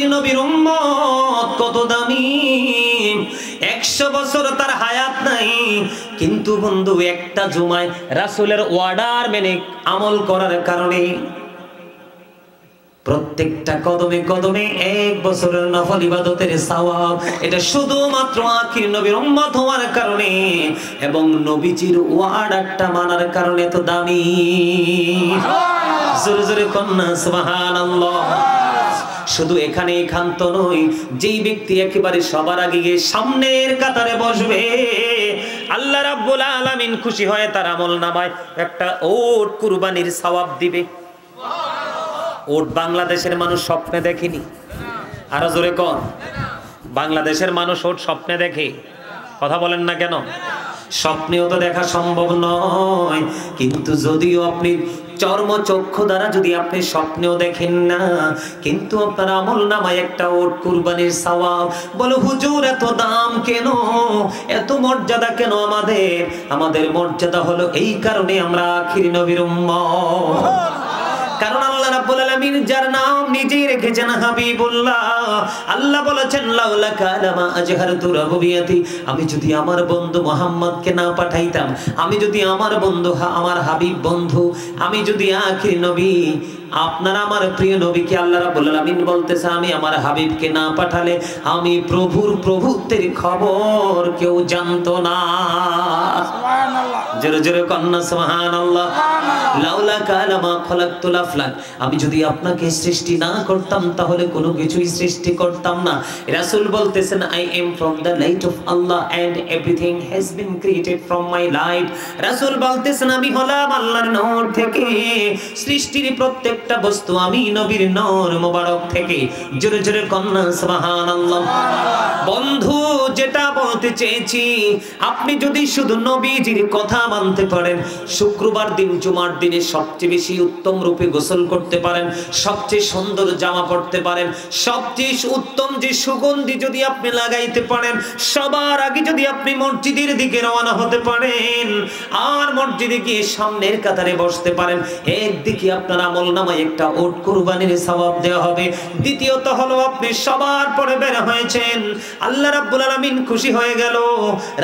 আখির নবীর উম্মত কত দামি। 100 বছর তার হায়াত নাই, কিন্তু বন্ধু একটা জুমায় রাসূলের অর্ডার মেনে আমল করার কারণে প্রত্যেকটা কদমে কদমে 1 বছরের নফল ইবাদতের সওয়াব। এটা শুধুমাত্র আখির নবীর উম্মত হওয়ার কারণে এবং নবীজির ওয়ার্ডটা মানার কারণে তো দামি। জোরে জোরে কন্না সুবহানাল্লাহ। শুধু এখানে ক্ষান্ত নয়, যেই ব্যক্তি একেবারে সবার আগে গিয়ে সামনের কাতারে বসবে, আল্লাহ রাব্বুল আলামিন খুশি হয়ে তার আমলনামায় একটা ওট কুরবানির সওয়াব দিবে। ওট বাংলাদেশের মানুষ স্বপ্নে দেখেনি। আরো জোরে কোন, বাংলাদেশের মানুষ ওট স্বপ্নে দেখে? কথা বলেন না কেন? স্বপ্নেও তো দেখা সম্ভব নয়, কিন্তু যদিও আপনি চর্মচক্ষু দ্বারা যদি আপনি স্বপ্নেও দেখেন না, কিন্তু আপনার আমলনামায় একটা ওট কুরবানির সওয়াব। বলো হুজুর এত দাম কেন, এত মর্যাদা কেন আমাদের? আমাদের মর্যাদা হলো এই কারণে আমরা আখির নবীর উম্মত। কারণ আল্লাহ রাব্বুল আলামিন যার নাম নিজেই রেখেছেন হাবিবুল্লাহ, আল্লাহ বলেছেন লাউলা কালামা আজহারতু রাববিয়াতি, আমি যদি আমার বন্ধু মুহাম্মদকে না পাঠাইতাম, আমি যদি আমার বন্ধু আমার হাবিব বন্ধু, আমি যদি আখির নবী আপনার আমার প্রিয় নবীকে আল্লাহ রাব্বুল আলামিন বলতেছে আমি আমার হাবিবকে না পাঠালে আমি প্রভুর প্রভুত্বের খবর কেউ জানতো না। সুবহানাল্লাহ। জোরে জোরে কন্না সুবহানাল্লাহ। লাউলা কালামা খলাকতুল আফলাক, আমি যদি আপনাকে সৃষ্টি না করতাম তাহলে কোনো কিছুই সৃষ্টি করতাম না। রাসূল বলতেছেন I am from the light of Allah and everything has been created from my light. রাসূল বলতেছেন আমি হলাম আল্লাহর নূর থেকে, সৃষ্টির প্রত্যেকটা বস্তু আমি নবীর নূর মোবারক থেকে। জোরে জোরে কন্না সুবহানাল্লাহ। বন্ধু যেটা বলতে চেয়েছি, আপনি যদি শুধু নবীজির কথা মানতে পারেন, শুক্রবার দিন জুমার দিনে সবচেয়ে বেশি উত্তম রূপে গোসল করতে পারেন, সবচেয়ে সুন্দর জামা পরতে পারেন, সবচেয়ে উত্তম যে সুগন্ধি যদি আপনি লাগাইতে পারেন, সবার আগে যদি আপনি মসজিদের দিকে রওনা হতে পারেন আর মসজিদে গিয়ে সামনের কাতারে বসতে পারেন, একদিকে আপনার আমলনামায় একটা ওট কুরবানির সওয়াব দেওয়া হবে। দ্বিতীয়ত হলো আপনি সবার পরে বের হয়েছেন, আল্লাহ রাব্বুল আলামিন খুশি হয়ে গেল,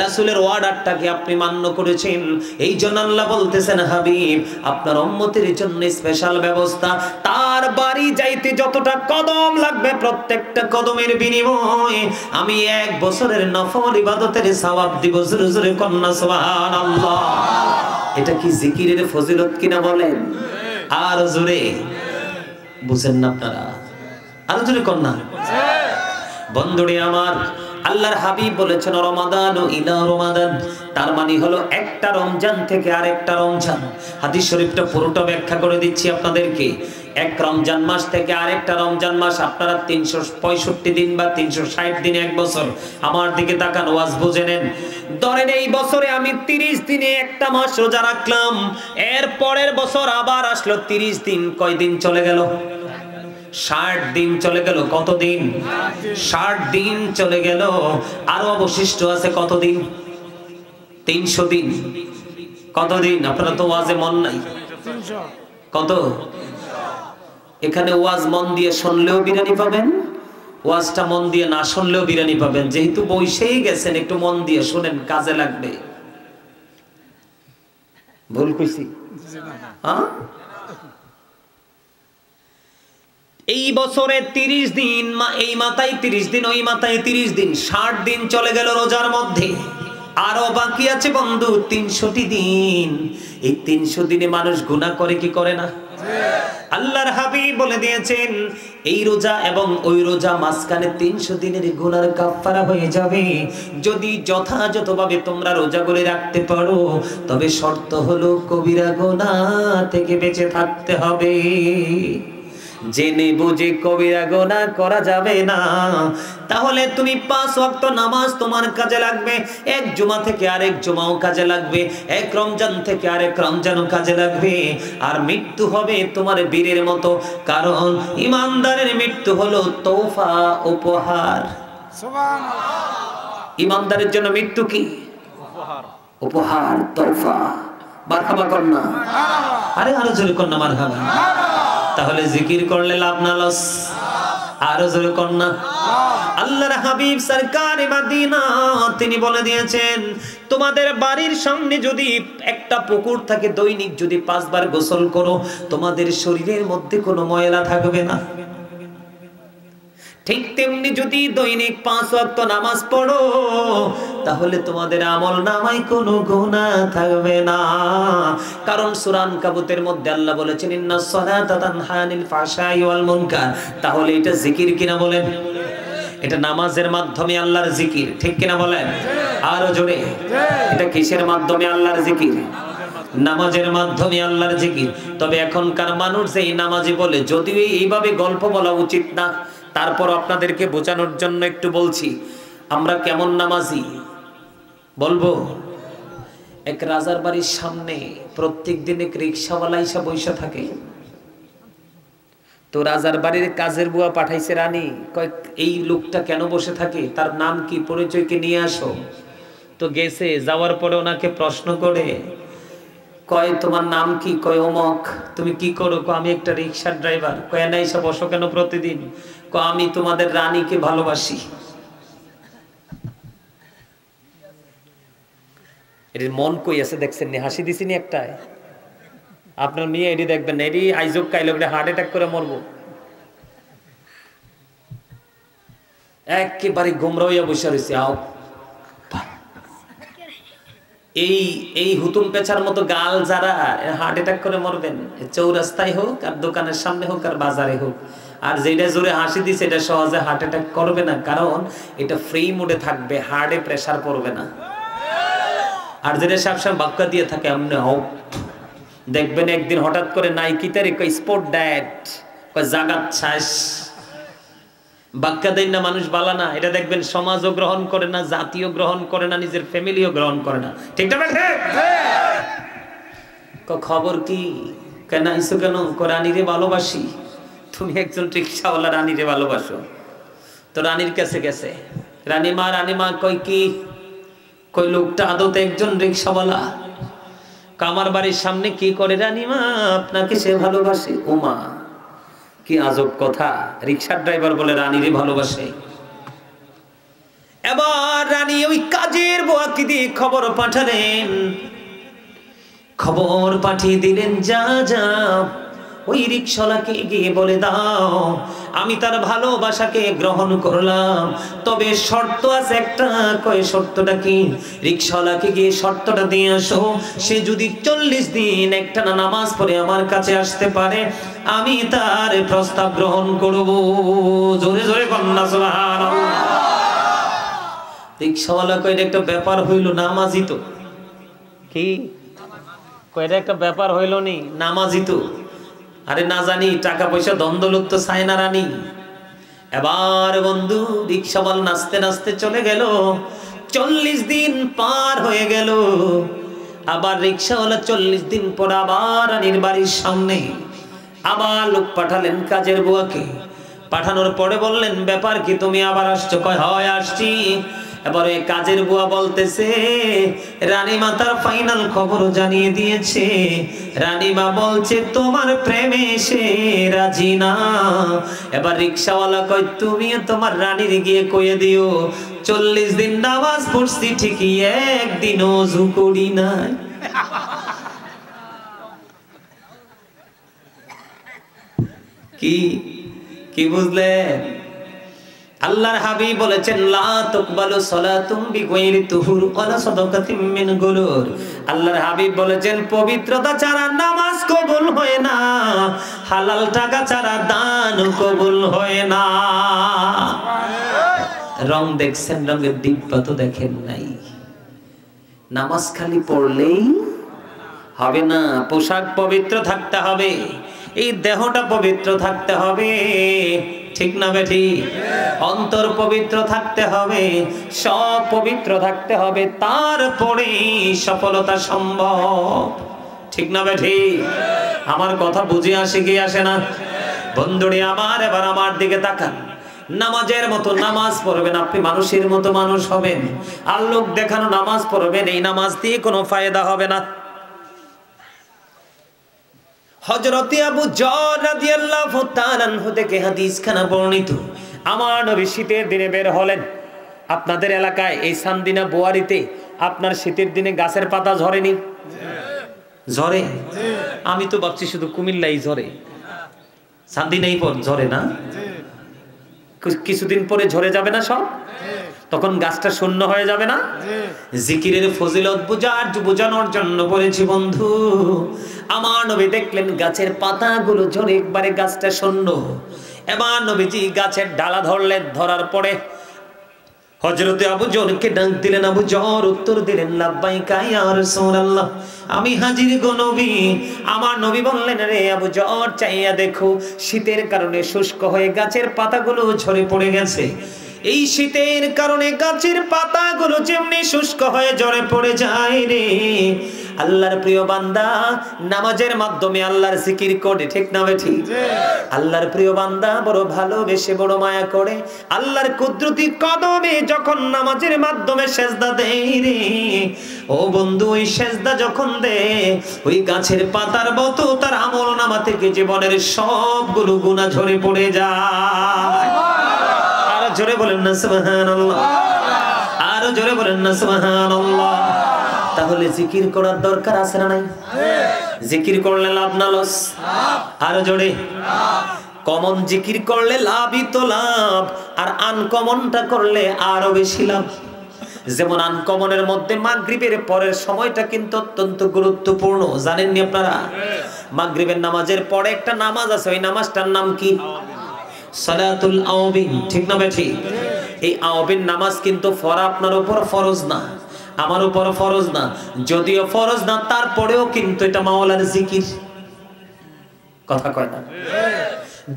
রাসূলের অর্ডারটাকে আপনি মান্য করেছেন। এই জন্য আল্লাহ বলতেছেন হাবিব আপনার উম্মতের জন্য স্পেশাল ব্যবস্থা, তার বাড়ি যাইতে যতটা কদম লাগবে প্রত্যেকটা কদমের বিনিময়ে আমি 1 বছরের নফল ইবাদতের সওয়াব দিব। জোরে জোরে কন্না সুবহানাল্লাহ। এটা কি জিকিরের ফজিলত কিনা বলেন? আর জোরে বুঝেন না আপনারা? আর জোরে কন্না। বন্ধুরে আমার, আল্লাহর হাবিব বলেছেন রমাদান ইলা রমাদান, তার মানে হলো একটা রমজান থেকে আরেকটা রমজান। হাদিস শরীফটা পুরোটা ব্যাখ্যা করে দিচ্ছি আপনাদেরকে। এক রমজান মাস থেকে আরেকটা রমজান মাস, আপনারা 365 দিন বা 360 দিন 1 বছর। আমার দিকে তাকান, ওয়াজ বুঝে নেন। ধরেন এই বছরে আমি 30 দিনে একটা মাস রোজা রাখলাম, এর পরের বছর আবার আসলো 30 দিন, কয় দিন চলে গেল? 60 দিন চলে গেল। কত দিন? 60 দিন চলে গেল। আরো অবশিষ্ট আছে কত দিন? 300 দিন। কত দিন? আপনারা তো ওয়াজে মন নাই। কত? এখানে ওয়াজ মন দিয়ে শুনলেও বিরানি পাবেন, ওয়াজটা মন দিয়ে না শুনলেও বিরানি পাবেন। যেহেতু বইসেই গেছেন, একটু মন দিয়ে শুনেন, কাজে লাগবে। ভুল কইছি? হ্যাঁ, এই বছরে 30 দিন, এই মাথায় 30 দিন, ওই মাথায় 30 দিন, 60 দিন চলে গেল রোজার মধ্যে। আরো বাকি আছে বন্ধু 300টি দিন। এই 300 দিনে মানুষ গুনাহ করে কি করে না? আল্লাহর হাবিব বলে দিয়েছেন এই রোজা এবং ওই রোজা মাঝখানে 300 দিনের গুনার কাফারা হয়ে যাবে যদি যথাযথভাবে তোমরা রোজাগুলি রাখতে পারো। তবে শর্ত হলো কবিরা গুনাহ থেকে বেঁচে থাকতে হবে। জেনে বুঝে কবিরা গুনাহ করা যাবে না। তাহলে তুমি 5 ওয়াক্ত নামাজ তোমার কাজে লাগবে, এক জুমা থেকে আরেক জুমাও কাজে লাগবে, এক রমজান থেকে আরেক রমজানও কাজে লাগবে। আর মৃত্যু হবে তোমার বীরের মতো, কারণ ইমানদারের মৃত্যু হলো তোহফা, উপহার। সুবহানাল্লাহ। ইমানদারের জন্য মৃত্যু কি? উপহার, উপহার, তোহফা। মারহাবা করনা, আরে আরো জোরে করনা মারহাবা। তাহলে জিকির করলে লাভ না লস? আরো জোরে কন্যা আল্লাহর হাবিব সরকার মদিনা তিনি বলে দিয়েছেন তোমাদের বাড়ির সামনে যদি একটা পুকুর থাকে দৈনিক যদি 5 বার গোসল করো তোমাদের শরীরের মধ্যে কোনো ময়লা থাকবে না ঠিক তেমনি যদি দৈনিক 5 ওয়াক্ত নামাজ পড়ো তাহলে তোমাদের আমলনামায় কোনো গুনাহ থাকবে না কারণ সূরা আনকাবুতের মধ্যে আল্লাহ বলেছেন ইন্নাস সালাতা তানহা আনিল ফাহশাই ওয়াল মুনকার তাহলে এটা জিকির কিনা বলেন এটা নামাজের মাধ্যমে আল্লাহর জিকির ঠিক কিনা বলেন আরো জোরে এটা কিসের মাধ্যমে আল্লাহর জিকির নামাজের মাধ্যমে আল্লাহর জিকির তবে এখনকার মানুষ যেই নামাজি বলে যদিও এইভাবে গল্প বলা উচিত না তারপর আপনাদেরকে বোঝানোর জন্য একটু বলছি আমরা কেমন নামাজি বলবো এক রাজার বাড়ির সামনে প্রত্যেকদিন এক রিকশাওয়ালা এসে বসে থাকে তো রাজার বাড়ির কাজের বুয়া পাঠাইছে রানী কয় এই লোকটা কেন বসে থাকে তার নাম কি পরিচয়কে নিয়ে আসো তো গেছে যাওয়ার পরে ওনাকে প্রশ্ন করে কয় তোমার নাম কি কয় অমক তুমি কি করো কয় আমি একটা রিকশার ড্রাইভার কয় না এসে বসো কেন প্রতিদিন কয় আমি তোমাদের রানীকে ভালোবাসি এর মন কই আছে দেখছেন নি হাসি দিছিনি একটাই আপনার মেয়ে এডি দেখবেন এডি আইজক কাইলগড়ে হার্ট অ্যাটাক করে মরবো একেবারে গোমরা হইয়া বসে রয়েছে আও এই হুতুম পেছার মতো গাল যারা হার্ট অ্যাটাক করে মরবেন চৌরাস্তায় হোক আর দোকানের সামনে হোক আর বাজারে হোক আর যেটা জোরে হাসি দিছে এটা সহজে হার্ট অ্যাটাক করবে না কারণ এটা ফ্রি মোডে থাকবে হার্টে প্রেসার পড়বে না আর যেটা সবসময় বাক্কা দিয়ে থাকে এমনি হোক দেখবেন একদিন হঠাৎ করে নাইকিটারে কই স্পোর্ট ডায়েট কই জাগাত ছাস বাক্কা দেন না মানুষ বালা না এটা দেখবেন সমাজও গ্রহণ করে না জাতীয় গ্রহণ করে না নিজের ফ্যামিলিও গ্রহণ করে না ঠিক না ঠিক খবর কি কেন আইসো কেন রানীরে ভালোবাসি তুমি একজন রিকশাওয়ালা রানীরে ভালোবাসো তো রানীর কাছে গেছে রানীমা কই কি কই লোকটা আদতে একজন রিকশাওয়ালা কামার বাড়ির সামনে কি করে রানীমা আপনাকে সে ভালোবাসে ওমা কি আজব কথা রিকশার ড্রাইভার বলে রানীরে ভালোবাসে এবার রানী ওই কাজের বুয়াকে দিয়ে খবর পাঠালেন খবর পাঠিয়ে দিলেন যা ওই রিকশাওয়ালাকে গিয়ে বলে দাও আমি তার ভালোবাসাকে গ্রহণ করলাম তবে শর্ত আছে একটা কয় শর্তটা কি রিকশাওয়ালাকে গিয়ে শর্তটা দিয়ে আসো সে যদি 40 দিন একটানা নামাজ পড়ে আমার কাছে আসতে পারে আমি তার প্রস্তাব গ্রহণ করব জোরে জোরে কন্যা সুবহানাল্লাহ রিকশাওয়ালা কয় একটা ব্যাপার হইল নামাজি তো কি কয় একটা ব্যাপার হইল নি নামাজি তো আরে না জানি টাকা পয়সা দ্বন্দ্বলোক তো চায় না রানী এবার বন্ধু রিকশাওয়ালা নাচতে নাচতে চলে গেল 40 দিন পার হয়ে গেল আবার রিকশাওয়ালা 40 দিন পর আবার রানীর বাড়ির সামনে আবার লোক পাঠালেন কাজের বুয়াকে পাঠানোর পরে বললেন ব্যাপার কি তুমি আবার আসছো কয় হয় আসছি এবারে কাজের বুয়া বলতেছে রানীমা তার ফাইনাল খবর জানিয়ে দিয়েছে রানীমা বলছে তোমার প্রেমে সে রাজি না এবার রিকশাওয়ালা কয় তুমি তোমার রানীর গিয়ে কয়ে দিও 40 দিন নামাজ পড়ছি ঠিকই একদিন ওযু করি নাই কি বুঝলেন আল্লাহর হাবিব বলেছেন লা তুকবালু সালাতুম বিগাইরি তুহুর ওয়ালা সাদাকাতিম মিন গুলুর আল্লাহর হাবিব বলেছেন পবিত্রতা ছাড়া নামাজ কবুল হয় না হালাল টাকা ছাড়া দান কবুল হয় না রং দেখছেন রঙের ডিব্বা তো দেখেন নাই নামাজ খালি পড়লেই হবে না পোশাক পবিত্র থাকতে হবে এই দেহটা পবিত্র থাকতে হবে ঠিক না বেঠি অন্তর পবিত্র থাকতে হবে সব পবিত্র থাকতে হবে তারপরে সফলতা সম্ভব ঠিক না বেঠি আমার কথা বুঝে আসে কি আসে না বন্ধুরে আমার এবার আমার দিকে তাকান নামাজের মতো নামাজ পড়বেন আপনি মানুষের মতো মানুষ হবেন আর লোক দেখানো নামাজ পড়বেন এই নামাজ দিয়ে কোনো ফায়দা হবে না হযরত আবু যর রাদিয়াল্লাহু তাআলা আনহু থেকে হাদিস খানা বর্ণিত, আমার নবী শীতের দিনে বের হলেন। আপনাদের এলাকায় এই সান্দিনা বোয়ারিতে আপনার শীতের দিনে গাছের পাতা ঝরেনি? ঝরে? আমি তো ভাবছি শুধু কুমিল্লাই ঝরে, সান্দিনাই পর ঝরে না? কিছুদিন পরে ঝরে যাবে না সব? তখন গাছটা শূন্য হয়ে যাবে না? জিকিরের ফজিলত বোঝানোর জন্য বলেছি বন্ধু। আমার নবী দেখলেন গাছের পাতাগুলো ঝরে একবারে গাছটা শূন্য। এবার নবীজি গাছের ডালা ধরলেন, ধরার পরে হযরত আবু যরকে ডাক দিলেন। আবু যর উত্তর দিলেন, লাব্বাইকা ইয়া রাসূলুল্লাহ, আমি হাজির গো নবী। আমার নবী বললেন, রে আবু যর, চাইয়া দেখো, শীতের কারণে শুষ্ক হয়ে গাছের পাতাগুলো ঝরে পড়ে গেছে। এই শীতের কারণে গাছের পাতাগুলো যেমনি শুষ্ক হয়ে ঝরে পড়ে যায় রে, আল্লাহর প্রিয় বান্দা নামাজের মাধ্যমে আল্লাহর জিকির করে, ঠিক না বেঠিক? আল্লাহর প্রিয় বান্দা বড় ভালোবেসে বড় মায়া করে আল্লাহর কুদরতি কদমে যখন নামাজের মাধ্যমে সেজদা দেয় রে, ও বন্ধু, ওই সেজদা যখন দেয় ওই গাছের পাতার মতো তার আমলনামা থেকে জীবনের সবগুলো গুনাহ ঝরে পড়ে যায়। আরো জোরে বলেন না সুবহানাল্লাহ, আরো জোরে বলেন না সুবহানাল্লাহ। তাহলে জিকির করার দরকার আছে না নাই? জিকির করলে লাভ না লস? আরো জোরে। কমন জিকির করলে লাভই তো লাভ, আর আনকমনটা করলে আরো বেশি লাভ। যেমন আনকমনের মধ্যে মাগরিবের পরের সময়টা কিন্তু অত্যন্ত গুরুত্বপূর্ণ, জানেননি আপনারা? মাগরিবের নামাজের পরে একটা নামাজ আছে, ওই নামাজটার নাম কি? সালাতুল আওয়াবিন, ঠিক না বেঠিক? এই আওয়াবিন নামাজ কিন্তু পড়া আপনার উপর ফরজ না, আমার উপর ফরজ না। যদিও ফরজ না, তারপরেও কিন্তু এটা মাওলার জিকির। কথা কয় না?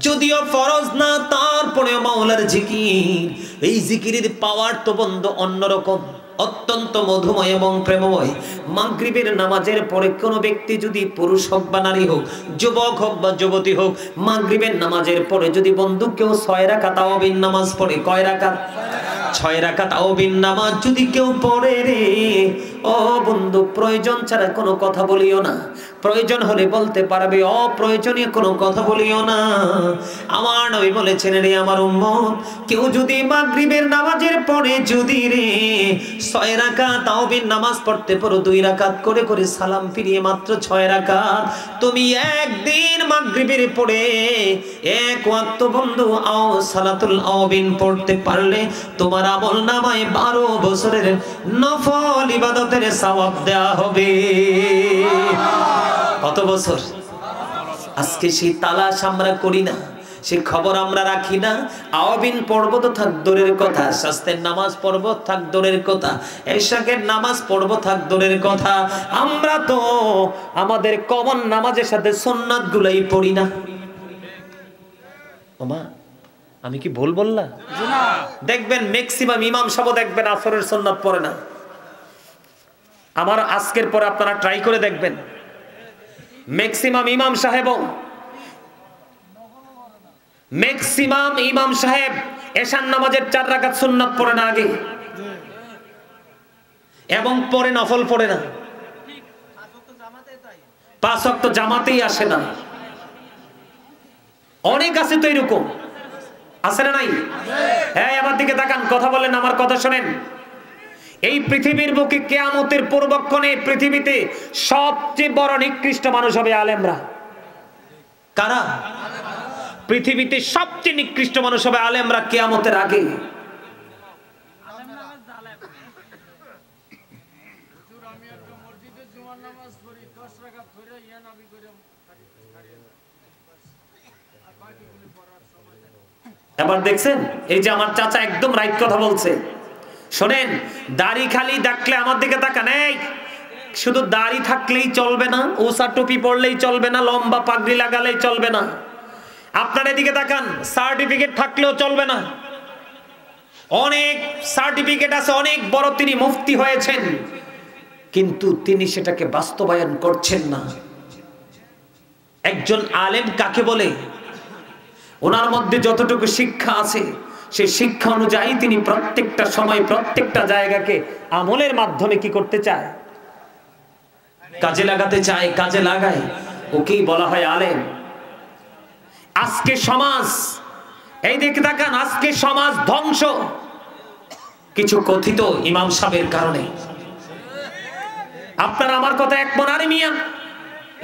যদিও ফরজ না, তারপরেও মাওলার জিকির। এই জিকিরের পাওয়ার তো বন্ধু অন্যরকম, অত্যন্ত মধুময় এবং প্রেমময়। মাগরিবের নামাজের পরে কোনো ব্যক্তি যদি পুরুষ হোক বা নারী হোক, যুবক হোক বা যুবতী হোক, মাগরিবের নামাজের পরে যদি বন্ধু কেউ 6 রাকাত তাওবিন নামাজ পড়ে, কয় রাকাত? 6 রাকাত তাওবিন নামাজ যদি কেউ পড়ে রে, ও বন্ধু, প্রয়োজন ছাড়া কোনো কথা বলিও না, প্রয়োজন হলে বলতে পারবে, অপ্রয়োজনীয় কোনো কথা বলিও না। আমার নবী বলেছেন, রে আমার উম্মত, কেউ যদি মাগরিবের নামাজের পরে যদি রে 6 রাকাত তাওবিন নামাজ পড়তে পারো, 2 রাকাত করে করে সালাম ফিরিয়ে মাত্র 6 রাকাত, তুমি একদিন মাগরিবের পরে এক ওয়াক্ত বন্ধু সালাতুল আওবিন পড়তে পারলে তোমার আমলনামায় 12 বছরের নফল ইবাদতের সওয়াব দেয়া হবে। কত বছর? আজকে সেই তালাশ আমরা করি না, সে খবর আমরা রাখি না। আওয়াবিন পড়ব তো থাক দূরের কথা, শাস্তের নামাজ পড়ব থাক দূরের কথা, এশাকের নামাজ পড়ব থাক দূরের কথা, আমরা তো আমাদের কমন নামাজের সাথে সুন্নাত গুলাই পড়ি না। ওমা, আমি কি ভুল বললাম? দেখবেন ম্যাক্সিমাম ইমাম সাহেব দেখবেন আসরের সুন্নাত পড়ে না। আমার আজকের পরে আপনারা ট্রাই করে দেখবেন, ম্যাক্সিমাম ইমাম সাহেব এশার নামাজের 4 রাকাত সুন্নাত পড়ে না আগে, এবং পরে নফল পড়ে না, 5 ওয়াক্ত জামাতেই আসে না। অনেক আছে তো এরকম, আছে না নাই? হ্যাঁ, আমার দিকে তাকান, কথা বলেন, আমার কথা শোনেন। এই পৃথিবীর বুকে কিয়ামতের পূর্বক্ষণে পৃথিবীতে সবচেয়ে বড় নিকৃষ্ট মানুষ হবে আলেমরা। কারা? পৃথিবীতে সবচেয়ে নিকৃষ্ট মানুষ হবে আলেমরা কিয়ামতের আগে। এবার দেখছেন, এই যে আমার চাচা একদম রাইট কথা বলছে। শোনেন, দাড়ি খালি দেখলে আমার দিকে তাকান, এই শুধু দাড়ি থাকলেই চলবে না, ওসা টুপি পড়লেই চলবে না, লম্বা পাগড়ি লাগালেই চলবে না। আপনার এদিকে তাকান, সার্টিফিকেট থাকলেও চলবে না। অনেক সার্টিফিকেট আছে, অনেক বড় তিনি মুফতি হয়েছেন, কিন্তু তিনি সেটাকে বাস্তবায়ন করছেন না। একজন আলেম কাকে বলে? ওনার মধ্যে যতটুকু শিক্ষা আছে সেই শিক্ষা অনুযায়ী তিনি প্রত্যেকটা সময় প্রত্যেকটা জায়গাকে আমলের মাধ্যমে কি করতে চায়? কাজে লাগাতে চায়, কাজে লাগায়। ওকেই বলা হয় আলেম। আজকে সমাজ, এই দিকে তাকান, আজকে সমাজ ধ্বংস কিছু কথিত ইমাম সাহেবের কারণে। আপনার আমার কথা এক মন? আরে মিয়া,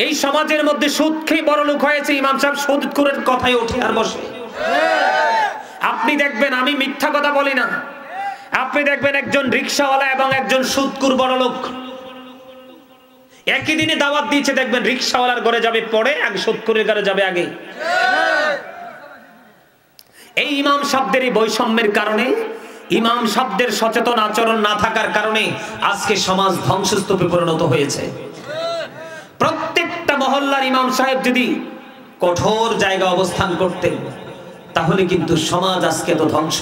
এই সমাজের মধ্যে সুদ খেয়ে বড় লোক হয়েছে ইমাম সাহেব, সুদ করে কথায় ওঠে আর বসে। আপনি দেখবেন, আমি মিথ্যা কথা বলি না, আপনি দেখবেন একজন রিকশাওয়ালা এবং একজন সুদকুর বড় লোক একই দিনে দাওয়াত দিয়েছে, দেখবেন রিকশাওয়ালার ঘরে যাবে পরে, আগে সুদকুরের ঘরে যাবে আগে। এই ইমাম শব্দের এই বৈষম্যের কারণে, ইমাম শব্দের সচেতন আচরণ না থাকার কারণে আজকে সমাজ ধ্বংসস্তূপে পরিণত হয়েছে। প্রত্যেকটা মহল্লার ইমাম সাহেব যদি কঠোর জায়গা অবস্থান করতেন তাহলে কিন্তু সমাজ আজকে তো ধ্বংস।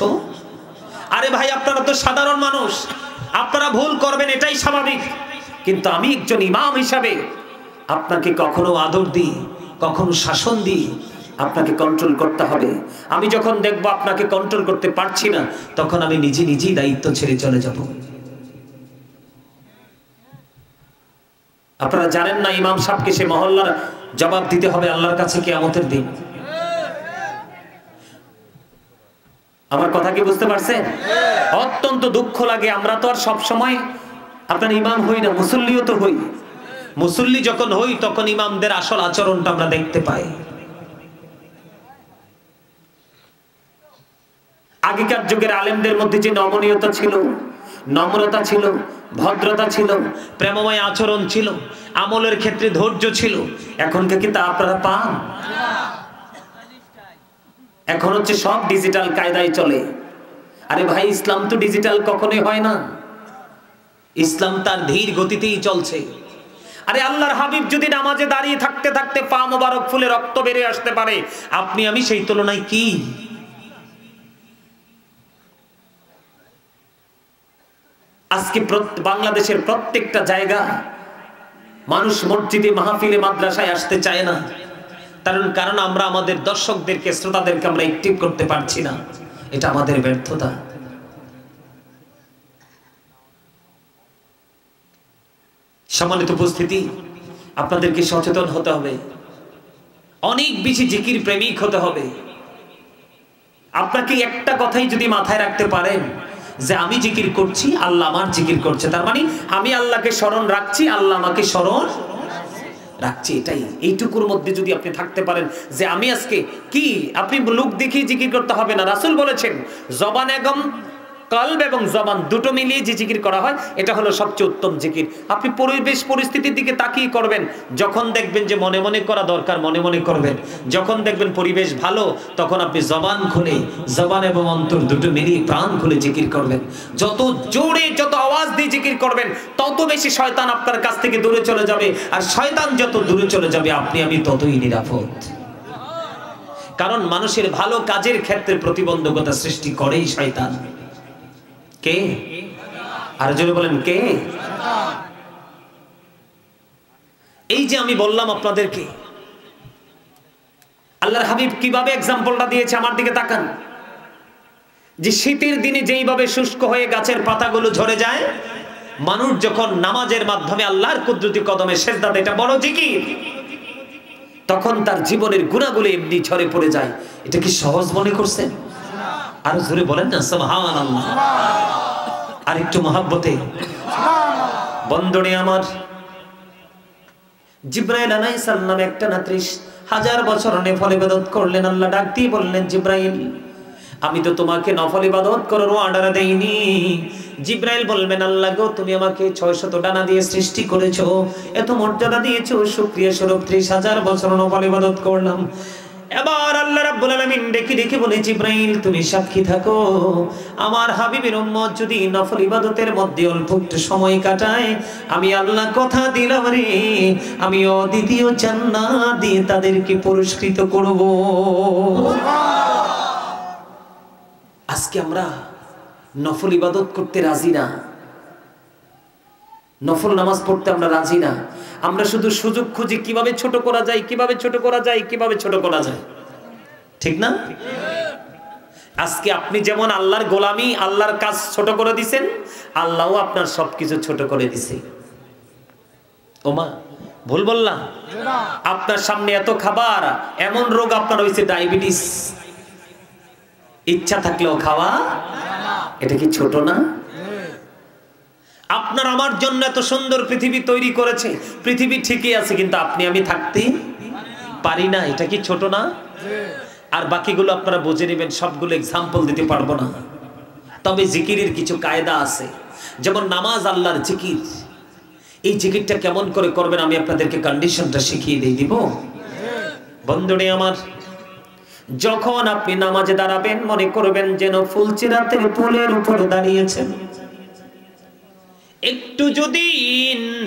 আরে ভাই, আপনারা তো সাধারণ মানুষ, আপনারা ভুল করবেন, এটাই স্বাভাবিক। কিন্তু আমি একজন ইমাম হিসাবে আপনাকে কখনো আদর দিই, কখনো শাসন দিই, আপনাকে কন্ট্রোল করতে হবে। আমি যখন দেখবো আপনাকে কন্ট্রোল করতে পারছি না, তখন আমি নিজেই দায়িত্ব ছেড়ে চলে যাব। আপনারা জানেন না, ইমাম সাহেবকে সে মহল্লার জবাব দিতে হবে আল্লাহর কাছে কিয়ামতের দিন। আমার কথা কি বুঝতে পারছেন? অত্যন্ত দুঃখ লাগে, আমরা তো আর সব সময় আপনার ইমাম হই না, মুসল্লিও তো হই। মুসল্লি যখন হই তখন ইমামদের আসল আচরণটা আমরা দেখতে পাই। আগেকার যুগের আলেমদের মধ্যে যে নমনীয়তা ছিল, নম্রতা ছিল, ভদ্রতা ছিল, প্রেমময় আচরণ ছিল, আমলের ক্ষেত্রে ধৈর্য ছিল, এখনকে কি তা আপনারা পান? এখন হচ্ছে সব ডিজিটাল কায়দায় চলে। আরে ভাই, ইসলাম তো ডিজিটাল কখনোই হয় না, ইসলাম তার ধীর গতিতেই চলছে। আরে আল্লাহর হাবিব যদি নামাজে দাঁড়িয়ে থাকতে থাকতে পা মোবারক ফুলে রক্ত বেরিয়ে আসতে পারে, আপনি আমি সেই তুলনায় কি? আজকে বাংলাদেশের প্রত্যেকটা জায়গা মানুষ মসজিদে, মাহফিলে, মাদ্রাসায় আসতে চায় না। কারণ আমরা আমাদের দর্শকদেরকে, শ্রোতাদেরকে আমরা অ্যাক্টিভ করতে পারছি না। এটা আমাদের ব্যর্থতা। সম্মানিত উপস্থিতি, আপনাদেরকে সচেতন হতে হবে, অনেক বেশি জিকির প্রেমিক হতে হবে। আপনাকে একটা কথাই যদি মাথায় রাখতে পারেন যে আমি জিকির করছি, আল্লাহ আমার জিকির করছে, তার মানে আমি আল্লাহকে স্মরণ রাখছি, আল্লাহ আমাকে স্মরণ রাখছি। এটাই, এইটুকুর মধ্যে যদি আপনি থাকতে পারেন যে আমি আজকে কি, আপনি লোক দেখিয়ে জিকির করতে হবে না। রাসূল বলেছেন, জবান এবং কলব এবং জবান দুটো মিলিয়ে যে জিকির করা হয়, এটা হলো সবচেয়ে উত্তম জিকির। আপনি পরিবেশ পরিস্থিতির দিকে তাকিয়ে করবেন। যখন দেখবেন যে মনে মনে করা দরকার, মনে মনে করবেন। যখন দেখবেন পরিবেশ ভালো, তখন আপনি জবান খুলে, জবান এবং অন্তর দুটো মিলিয়ে প্রাণ খুলে জিকির করবেন। যত জোরে, যত আওয়াজ দিয়ে জিকির করবেন, তত বেশি শয়তান আপনার কাছ থেকে দূরে চলে যাবে। আর শয়তান যত দূরে চলে যাবে, আপনি আমি ততই নিরাপদ। কারণ মানুষের ভালো কাজের ক্ষেত্রে প্রতিবন্ধকতা সৃষ্টি করেই শয়তান। কে? আর জোরে বলেন, কে? এই যে আমি বললাম আপনাদেরকে, আল্লাহর হাবিব কিভাবে এক্সাম্পলটা দিয়েছে, আমার দিকে তাকান। যে শীতের দিনে যেইভাবে শুষ্ক হয়ে গাছের পাতাগুলো ঝরে যায়, মানুষ যখন নামাজের মাধ্যমে আল্লাহর কুদরতি কদমে সেজদা দেয়, এটা বড় জিকির, তখন তার জীবনের গুনাহগুলো এমনি ঝরে পড়ে যায়। এটা কি সহজ মনে করছেন? আর জোরে বলেন না সুবহানাল্লাহ। আর একটু মহব্বতে বন্ধনে আমার, জিবরাইল আলাইহিস সালাম একটা না ৩০,০০০ বছর নফল ইবাদত করলেন। আল্লাহ ডাক দিয়ে বললেন, জিবরাইল, আমি তো তোমাকে নফল ইবাদত করার অর্ডার দেইনি। জিবরাইল বলবেন, আল্লাহ গো, তুমি আমাকে ৬০০ ডানা দিয়ে সৃষ্টি করেছো, এত মর্যাদা দিয়েছো, শুকরিয়া স্বরূপ ৩০,০০০ বছর নফল ইবাদত করলাম। এবার আল্লাহ রাব্বুল আলামিন ডেকে বলে, জিবরাইল, তুমি সাক্ষী থাকো, আমার হাবিবের উম্মত যদি নফল ইবাদতের মধ্যে অল্প একটু সময় কাটায়, আমি আল্লাহ কথা দিলাম রে, আমি অদ্বিতীয় জান্নাত দিয়ে তাদেরকে পুরস্কৃত করব। আজকে আমরা নফল ইবাদত করতে রাজি না, নফল নামাজ পড়তে আমরা রাজি না। আমরা শুধু সুযোগ খুঁজি, কিভাবে ছোট করা যায়, কিভাবে ছোট করা যায়, কিভাবে ছোট করা যায়। ঠিক না? আজকে আপনি যেমন আল্লাহর গোলামি, আল্লাহর কাজ ছোট করে দিছেন, আল্লাহও আপনার সবকিছু ছোট করে দিছে। ওমা, ভুল বললাম? আপনার সামনে এত খাবার, এমন রোগ আপনার হয়েছে ডায়াবেটিস, ইচ্ছা থাকলেও খাওয়া, এটা কি ছোট না? আপনার আমার জন্য এত সুন্দর পৃথিবী তৈরি করেছে, পৃথিবী ঠিকই আছে, কিন্তু আপনি আমি থাকতে পারি না, এটা কি ছোট না? আর বাকিগুলো আপনারা বুঝে নেবেন, সবগুলো এক্সাম্পল দিতে পারবো না। তবে জিকিরের কিছু কায়দা আছে, যেমন নামাজ আল্লাহর জিকির। এই জিকিরটা কেমন করে করবেন আমি আপনাদেরকে কন্ডিশনটা শিখিয়ে দিব। বন্ধুরে আমার, যখন আপনি নামাজে দাঁড়াবেন মনে করবেন যেন ফুলচিরাতের পুলের উপর দাঁড়িয়েছেন। একটু যদি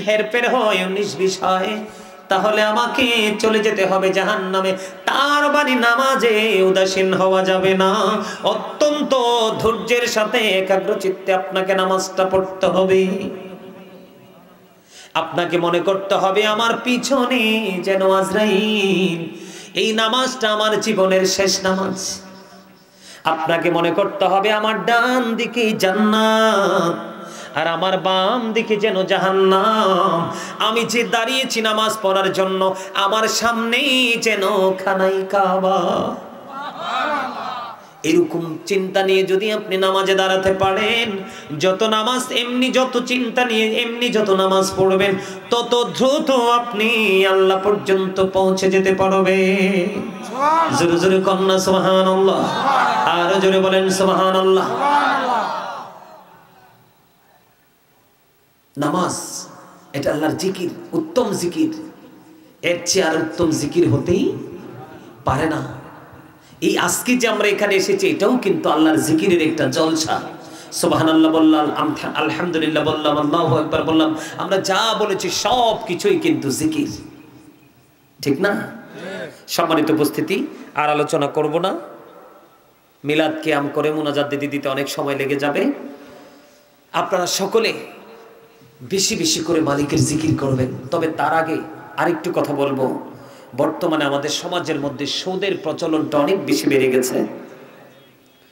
হেরফের হয়, 19-20 হয়, তাহলে আমাকে চলে যেতে হবে জাহান্নামে। তার বাড়ি নামাজে উদাসীন হওয়া যাবে না, অত্যন্ত ধৈর্যের সাথে একাগ্র চিত্তে আপনাকে নামাজটা পড়তে হবে। আপনাকে মনে করতে হবে আমার পিছনে যেন আজরাইল, এই নামাজটা আমার জীবনের শেষ নামাজ। আপনাকে মনে করতে হবে আমার ডান দিকে জান্নাত আর আমার বাম দিকে যেন জাহান্নাম। আমি যে দাঁড়িয়েছি নামাজ পড়ার জন্য, আমার সামনেই যেন খানাই কাবা। এরকম চিন্তা নিয়ে যদি আপনি নামাজে দাঁড়াতে পারেন, যত নামাজ এমনি, যত চিন্তা নিয়ে এমনি যত নামাজ পড়বেন, তত দ্রুত আপনি আল্লাহ পর্যন্ত পৌঁছে যেতে পারবেন। জোরে জোরে কন্যা সুবহানাল্লাহ, আর জোরে বলেন সুবহানাল্লাহ। নামাজ এটা আল্লাহর জিকির, উত্তম জিকির। এর চেয়ে আর উত্তম জিকির হতেই পারে না। এই আজকে যে আমরা এখানে এসেছি, এটাও কিন্তু আল্লাহর জিকিরের একটা জলসা। সুবহানাল্লাহ বললাম, আলহামদুলিল্লাহ বললাম, আল্লাহু আকবার বললাম, আমরা যা বলেছি সব কিছুই কিন্তু জিকির, ঠিক না? সম্মানিত উপস্থিতি, আর আলোচনা করব না। মিলাদ কিয়াম করে মুনাজাত দিতে অনেক সময় লেগে যাবে। আপনারা সকলে বেশি বেশি করে মালিকের জিকির করবেন। তবে তার আগে আরেকটু কথা বলবো। বর্তমানে আমাদের সমাজের মধ্যে সুদের প্রচলনটা অনেক বেশি বেড়ে গেছে।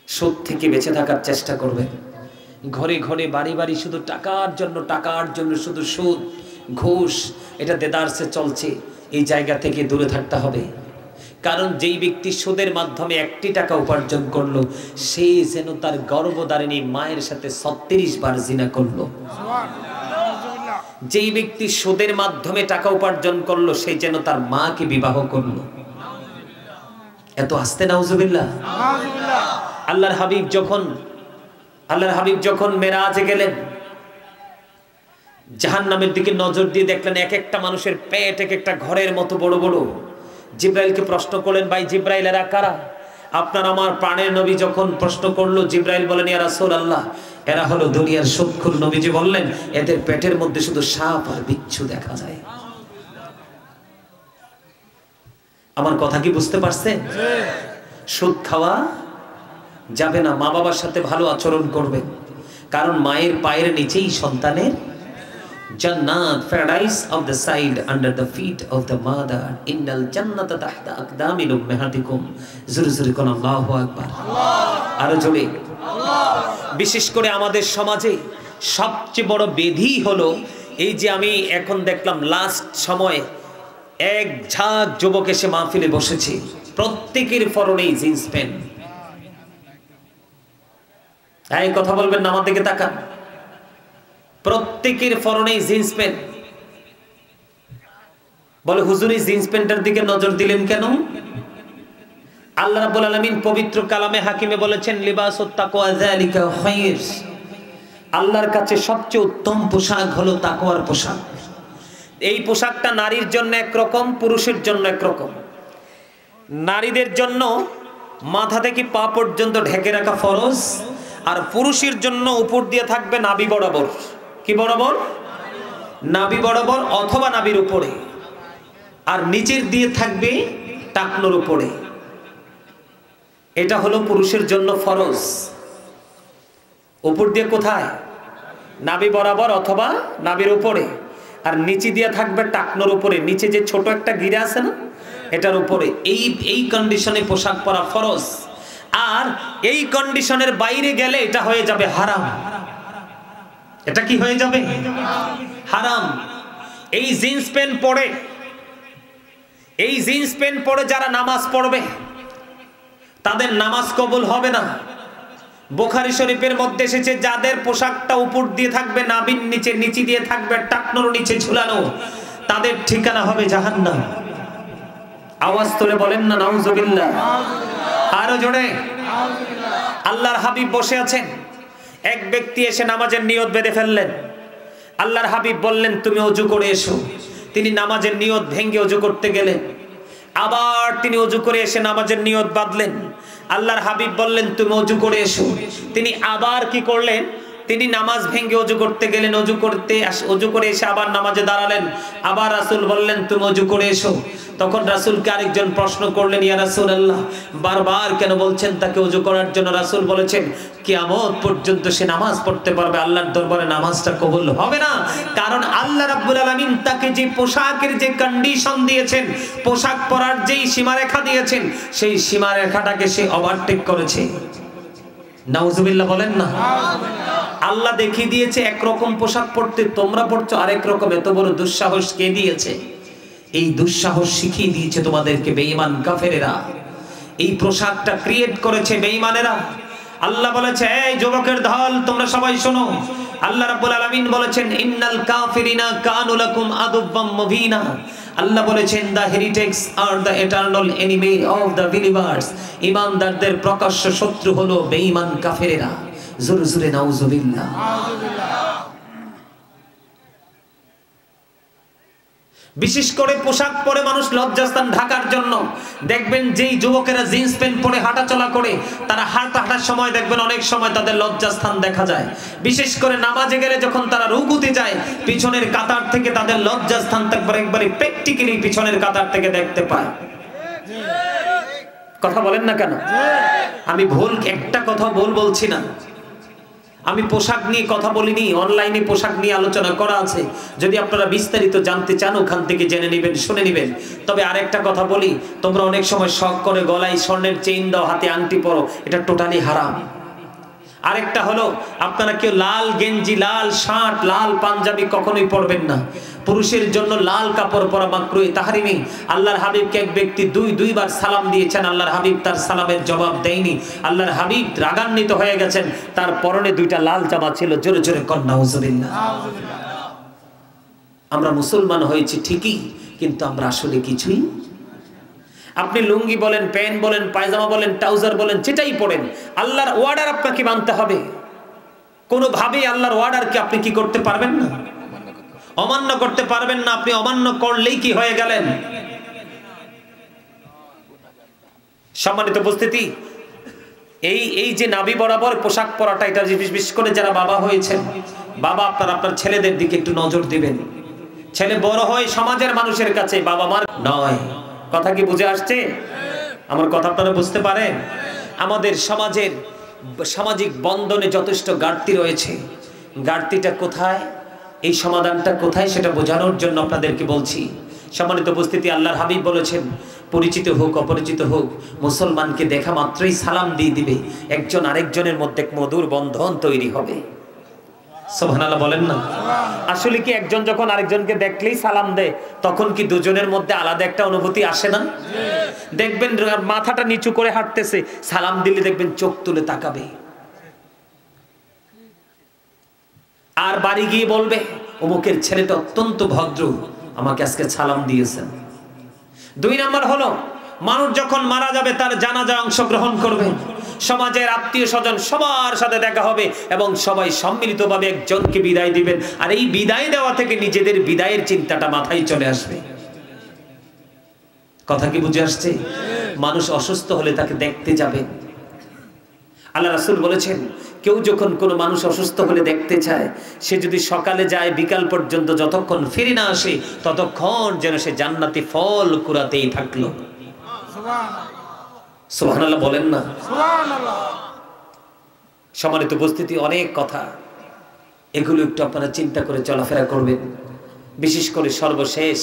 সুদ থেকে বেঁচে থাকার চেষ্টা করবেন। ঘরে ঘরে বাড়ি বাড়ি শুধু টাকার জন্য শুধু সুদ, ঘুষ, এটা দেদারসে চলছে। এই জায়গা থেকে দূরে থাকতে হবে। কারণ যেই ব্যক্তি সুদের মাধ্যমে 1 টাকা উপার্জন করলো, সে যেন তার গর্ভধারিণী মায়ের সাথে 36 বার জিনা করলো। যেই ব্যক্তি সুদের মাধ্যমে টাকা উপার্জন করলো, সে যেন তার মাকে বিবাহ করলো। এত আস্তে নাউজুবিল্লাহ। আল্লাহর হাবিব যখন মেরাজে গেলেন, জাহান্নামের দিকে নজর দিয়ে দেখলেন এক একটা মানুষের পেট এক একটা ঘরের মতো বড় বড়। জিব্রাইলকে প্রশ্ন করলেন, ভাই জিব্রাইল, এরা কারা? আপনার আমার প্রাণের নবী যখন প্রশ্ন করলো, জিব্রাইল বলেন, ইয়া রাসূলুল্লাহ, এরা হলো দুনিয়ার সুদখোর। নবীজি বললেন, এদের পেটের মধ্যে শুধু সাপ আর বিচ্ছু দেখা যায়। আমার কথা কি বুঝতে পারছেন? সুদ খাওয়া যাবে না। মা বাবার সাথে ভালো আচরণ করবেন, কারণ মায়ের পায়ের নিচেই সন্তানের জান্নাত, paradise of the side under the feet of the mother, ইন্নাল জান্নাতা তাহতা আকদামিল উম্মাহাতিকুম। জোরে জোরে কোন আল্লাহু আকবার। আরো জোরে। বিশেষ করে আমাদের সমাজে সবচেয়ে বড় বেধি হলো এই যে আমি এখন দেখলাম লাস্ট সময় এক ঝাঁক যুবক এসে মাহফিলে বসেছে, প্রত্যেকের পরনেই জিন্স প্যান্ট। এই কথা বলবেন না, আমার দিকে তাকান। প্রত্যেকের পরনেই জিন্স প্যান্ট। বলে, হুজুর এই জিন্স প্যান্টের দিকে নজর দিলেন কেন? আল্লাহ রাব্বুল আলামিন পবিত্র কালামে হাকিমে বলেছেন, লিবাসুত তাকওয়া যালিকা খায়র। আল্লাহর কাছে সবচেয়ে উত্তম পোশাক হলো তাকওয়ার পোশাক। এই পোশাকটা নারীর জন্য একরকম, পুরুষের জন্য একরকম। নারীদের জন্য মাথা থেকে পা পর্যন্ত ঢেকে রাখা ফরজ, আর পুরুষের জন্য উপর দিয়ে থাকবে নাভি বরাবর। কি বরাবর? নাভি বরাবর অথবা নাভির উপরে, আর নিচের দিয়ে থাকবে টাকনোর উপরে। এটা হলো পুরুষের জন্য ফরজ। উপর দিয়ে কোথায়? নাভি বরাবর অথবা নাভির উপরে, আর নিচে দিয়ে থাকবে টাকনোর উপরে। নিচে যে ছোট একটা গিরা আছে না, এটার উপরে। এই কন্ডিশনে পোশাক পরা ফরজ। আর এই কন্ডিশনের বাইরে গেলে এটা হয়ে যাবে হারাম। এটা কি হয়ে যাবে? হারাম। এই জিন্স প্যান্ট পরে যারা নামাজ পড়বে তাদের নামাজ কবুল হবে না। বুখারী শরীফের মধ্যে এসেছে যাদের পোশাকটা উপর দিয়ে থাকবে নাভির নিচে দিয়ে থাকবে টাকনোর নিচে ঝুলানো, তাদের ঠিকানা হবে জাহান্নাম। আওয়াজ তুলে বলেন না নাউজুবিল্লাহ। আরো জোরে। আল্লাহর হাবিব বসে আছেন, এক ব্যক্তি এসে নামাজের নিয়ত বেঁধে ফেললেন। আল্লাহর হাবিব বললেন তুমি ওযু করে এসো। তিনি নামাজের নিয়ত ভেঙে ওযু করতে গেলেন, আবার তিনি ওযু করে এসে নামাজের নিয়ত বাঁধলেন। আল্লাহর হাবিব বললেন তুমি ওযু করে এসো। তিনি আবার কি করলেন, তিনি নামাজ ভেঙে ওযু করতে গেলেন, ওযু করে এসে আবার নামাজে দাঁড়ালেন। আবার রাসূল বললেন তুমি ওযু করে এসো। তখন রাসূলকে আরেকজন প্রশ্ন করলেন, ইয়া রাসূলুল্লাহ বারবার কেন বলছেন তাকে ওযু করার জন্য? রাসূল বলেছেন কিয়ামত পর্যন্ত সে নামাজ পড়তে পারবে, আল্লাহর দরবারে নামাজটা কবুল হবে না। কারণ আল্লাহ রাব্বুল আলামিন তাকে যে পোশাকের যে কন্ডিশন দিয়েছেন, পোশাক পরার যেই সীমারেখা দিয়েছেন, সেই সীমারেখাটাকে সে ওভারটেক করেছে। নাউজুবিল্লাহ বলেন না। আল্লাহ দেখিয়ে দিয়েছে একরকম পোশাক পরতে, তোমরা পড়ছো আরেক রকম। এত বড় দুঃসাহস কে দিয়েছে? এই দুঃসাহস শিখিয়ে দিয়েছে তোমাদেরকে বেঈমান কাফেরেরা। এই পোশাকটা ক্রিয়েট করেছে বেঈমানেরা। আল্লাহ বলেছে এই যুবকের দল তোমরা সবাই শোনো। আল্লাহ রাব্বুল আলামিন বলেছেন ইন্নাল কাফিরিনা কানু লাকুম আদুব্বাম মুবিনা। আল্লাহ বলেছেন দ্য হেরিটেক্স আর the eternal enemy of the believers. ঈমানদারদের প্রকাশ্য শত্রু হলো বেঈমান কাফেরেরা। জোরে জোরে নাউজুবিল্লাহ। বিশেষ করে পোশাক পরে মানুষ লজ্জাস্থান ঢাকার জন্য দেখবেন যেই যুবকেরা জিন্স প্যান্ট পরে হাঁটাচলা করে, তারা হাঁটার সময় দেখবেন অনেক সময় তাদের লজ্জাস্থান দেখা যায়। বিশেষ করে নামাজে গেলে যখন তারা রুকুতে যায়, পিছনের কাতার থেকে তাদের লজ্জাস্থান একবারে প্র্যাকটিক্যালি পিছনের কাতার থেকে দেখতে পায়। কথা বলেন না কেন? আমি ভুল একটা কথা বলছি না। আমি পোশাক নিয়ে কথা বলিনি, অনলাইনে পোশাক নিয়ে আলোচনা করা আছে। যদি আপনারা বিস্তারিত জানতে চান ওখান থেকে জেনে নেবেন, শুনে নেবেন। তবে আরেকটা কথা বলি, তোমরা অনেক সময় শখ করে গলায় স্বর্ণের চেইন দাও, হাতে আংটি পরো, এটা টোটালি হারাম। আরেকটা হলো আপনারা কেউ লাল গেঞ্জি, লাল শার্ট, লাল পাঞ্জাবি কখনোই পরবেন না। পুরুষের জন্য লাল কাপড় পরা মাকরুহ তাহরিমি। আল্লাহর হাবিবকে এক ব্যক্তি দুইবার সালাম দিয়েছেন, আল্লাহর হাবিব তার সালামের জবাব দেয়নি। আল্লাহর হাবিব রাগান্বিত হয়ে গেছেন, তার পরনে দুইটা লাল জামা ছিল। জোরে জোরে কন্যা নাউজুবিল্লাহ। আমরা মুসলমান হয়েছি ঠিকই, কিন্তু আমরা আসলে কিছুই। আপনি লুঙ্গি বলেন, প্যান্ট বলেন, পায়জামা বলেন, ট্রাউজার বলেন, যেটাই পড়েন, আল্লাহর অর্ডার আপনাকে মানতে হবে। কোনোভাবেই আল্লাহর অর্ডারকে আপনি কি করতে পারবেন না, অমান্য করতে পারবেন না। আপনি অমান্য করলেই কি হয়ে গেলেন? সম্মানিত উপস্থিতি, এই যে নাভি বরাবর পোশাক পরাটা, এটা বিশেষ করে যারা বাবা হয়েছেন, বাবা আপনার ছেলেদের দিকে একটু নজর দিবেন। ছেলে বড় হয় সমাজের মানুষের কাছে, বাবা মার নয়। কথা কি বুঝে আসছে? আমার কথা আপনারা বুঝতে পারেন? আমাদের সামাজিক বন্ধনে যথেষ্ট ঘাটতি রয়েছে। ঘাটতিটা কোথায়, এই সমাধানটা কোথায়, সেটা বোঝানোর জন্য আপনাদেরকে বলছি। সম্মানিত উপস্থিতি, আল্লাহর হাবিব বলেছেন পরিচিত হোক অপরিচিত হোক, মুসলমানকে দেখা মাত্রই সালাম দিয়ে দিবে, একজন আরেকজনের মধ্যে মধুর বন্ধন তৈরি হবে। সুবহানাল্লাহ বলেন না। আসলে কি একজন যখন আরেকজনকে দেখলেই সালাম দেয়, তখন কি দুজনের মধ্যে আলাদা একটা অনুভূতি আসে না? দেখবেন মাথাটা নিচু করে হাঁটতেছে, সালাম দিলে দেখবেন চোখ তুলে তাকাবে, আর বাড়ি গিয়ে বলবে অমুকের ছেলেটা অত্যন্ত ভদ্র, আমাকে আজকে সালাম দিয়েছেন। 2 নাম্বার হলো, মানুষ যখন মারা যাবে তার জানাজায় অংশগ্রহণ করবে, সমাজের আত্মীয় স্বজন সবার সাথে দেখা হবে এবং সবাই সম্মিলিতভাবে একজনকে বিদায় দিবেন। আর এই বিদায় দেওয়া থেকে নিজেদের বিদায়ের চিন্তাটা মাথায় চলে আসবে। কথা কি বুঝে আসছে? মানুষ অসুস্থ হলে তাকে দেখতে যাবে। আল্লাহ রাসূল বলেছেন কেউ যখন কোনো মানুষ অসুস্থ হলে দেখতে চায়, সে যদি সকালে যায় বিকাল পর্যন্ত যতক্ষণ ফিরে না আসে ততক্ষণ যেন সে জান্নাতি ফল কুড়াতেই থাকলো। সুবহানাল্লাহ বলেন না। সম্মানিত উপস্থিতি, অনেক কথা, এগুলো একটু আপনারা চিন্তা করে চলাফেরা করবেন। বিশেষ করে সর্বশেষ,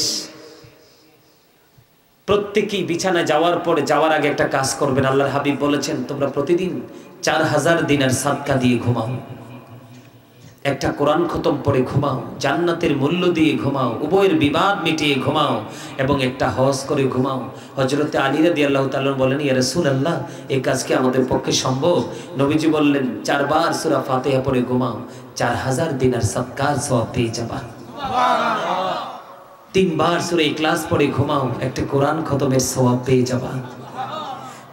প্রত্যেকেই বিছানায় যাওয়ার আগে একটা কাজ করবেন। আল্লাহর হাবিব বলেছেন তোমরা প্রতিদিন 4000 দিনার সাদকা দিয়ে ঘুমাও। একটা কোরআন খতম পড়ে ঘুমাও, জান্নাতের মূল্য দিয়ে ঘুমাও, উভয়ের বিবাদ মিটিয়ে ঘুমাও এবং একটা হজ করে ঘুমাও। হযরতে আলী রাদিয়াল্লাহু তাআলা বলেন, ইয়া রাসূলুল্লাহ, এই কাজ কি আমাদের পক্ষে সম্ভব? নবীজি বললেন, 4 বার সূরা ফাতিহা পড়ে ঘুমাও, 4000 দিনার সদকার সওয়াব পেয়ে যাবা। সুবহানাল্লাহ। 3 বার সূরা ইখলাস পড়ে ঘুমাও, একটা কোরআন খতমের সওয়াব পেয়ে যাবা।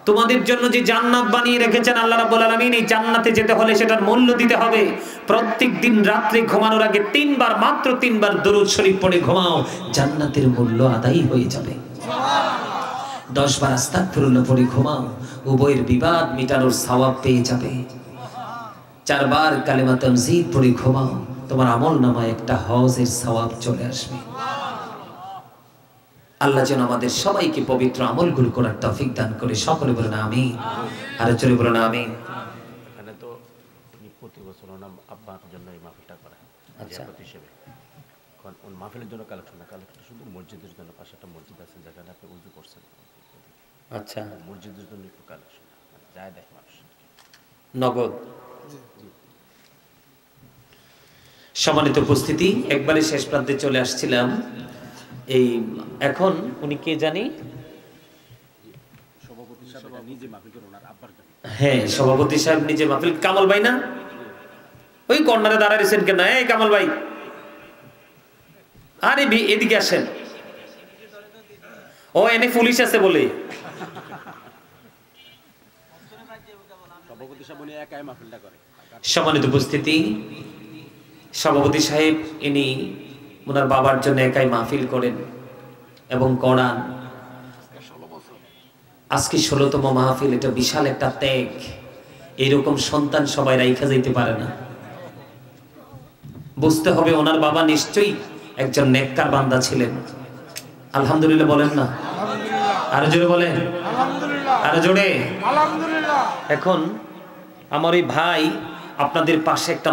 তোমাদের জন্য যে জান্নাত বানিয়ে রেখেছেন আল্লাহ রাব্বুল আলামিন, এই জান্নাতে যেতে হলে সেটার মূল্য দিতে হবে। প্রত্যেক দিন রাত্রে ঘুমানোর আগে 3 বার, মাত্র 3 বার দরুদ শরীফ পড়ে ঘুমাও, জান্নাতের মূল্য আদায় হয়ে যাবে। সুবহানাল্লাহ। 10 বার আস্তাগফিরুল্লাহ পড়ে ঘুমাও, উভয়ের বিবাদ মিটানোর সওয়াব পেয়ে যাবে। 4 বার কালেমা তামজিদ পড়ে ঘুমাও, তোমার আমলনামায় একটা হজের সওয়াব চলে আসবে। আল্লাহ যেন আমাদের সবাইকে পবিত্র আমলগুলো করার তৌফিক দান করে। সকলে বলেন আমিন, আর জোরে বলেন আমিন। এখানে তো প্রতি বছর নাম আব্বার জন্য এই মাহফিলটা করা, আচ্ছা, হিসেবে কারণ মাহফিলের জন্য কালেকশন না, কালেকশন শুধু মসজিদের জন্য। পাশে একটা মসজিদ আছে যেখানে আপনি উজু করছেন, আচ্ছা, মসজিদের জন্য একটু কালেকশন যায় দেয় মানুষ নগদ। সম্মানিত উপস্থিতি, একবারে শেষ প্রান্তে চলে আসছিলাম। এই এখন উনি কে জানি, সভাপতি সাহেব নিজে মাহফিল করে ওনার আব্বার জন্য। হ্যাঁ, সভাপতি সাহেব নিজে মাহফিল। কামাল ভাই না, ওই কর্নারে দাঁড়াইছেন কেন? এই কামাল ভাই, আরে এদিকে আসেন। ও এনে পুলিশ আছে বলে সভাপতি সাহেব উনি একাই মাহফিলটা করে। সম্মানিত উপস্থিতি, সভাপতি সাহেব ইনি ওনার বাবার জন্য একাই মাহফিল করেন এবং করান। আজকে 16তম মাহফিল, এটা বিশাল একটা ত্যাগ। এইরকম সন্তান সবাই রাইখা যাইতে পারে না। বুঝতে হবে ওনার বাবা নিশ্চয়ই একজন নেককার বান্দা ছিলেন। আলহামদুলিল্লাহ বলেন না? আরো জোরে বলেন, আরো জোরে। এখন আমার ওই ভাই আপনাদের পাশে একটা